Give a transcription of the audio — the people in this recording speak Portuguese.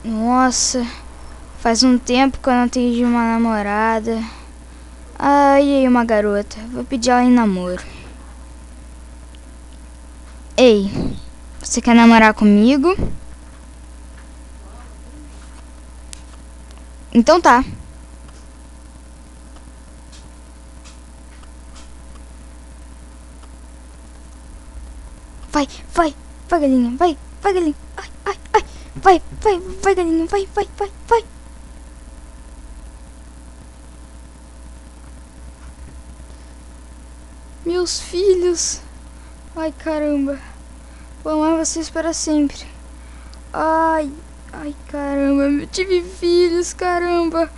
Nossa, faz um tempo que eu não tenho de uma namorada. Ah, e aí, uma garota? Vou pedir ela em namoro. Ei, você quer namorar comigo? Então tá. Vai, vai, vai, galinha, vai, vai, galinha. Ai, ai, ai. Vai, vai, vai, galinha, vai, vai, vai, vai. Meus filhos. Ai, caramba. Vou amar vocês para sempre. Ai, ai, caramba. Eu tive filhos, caramba.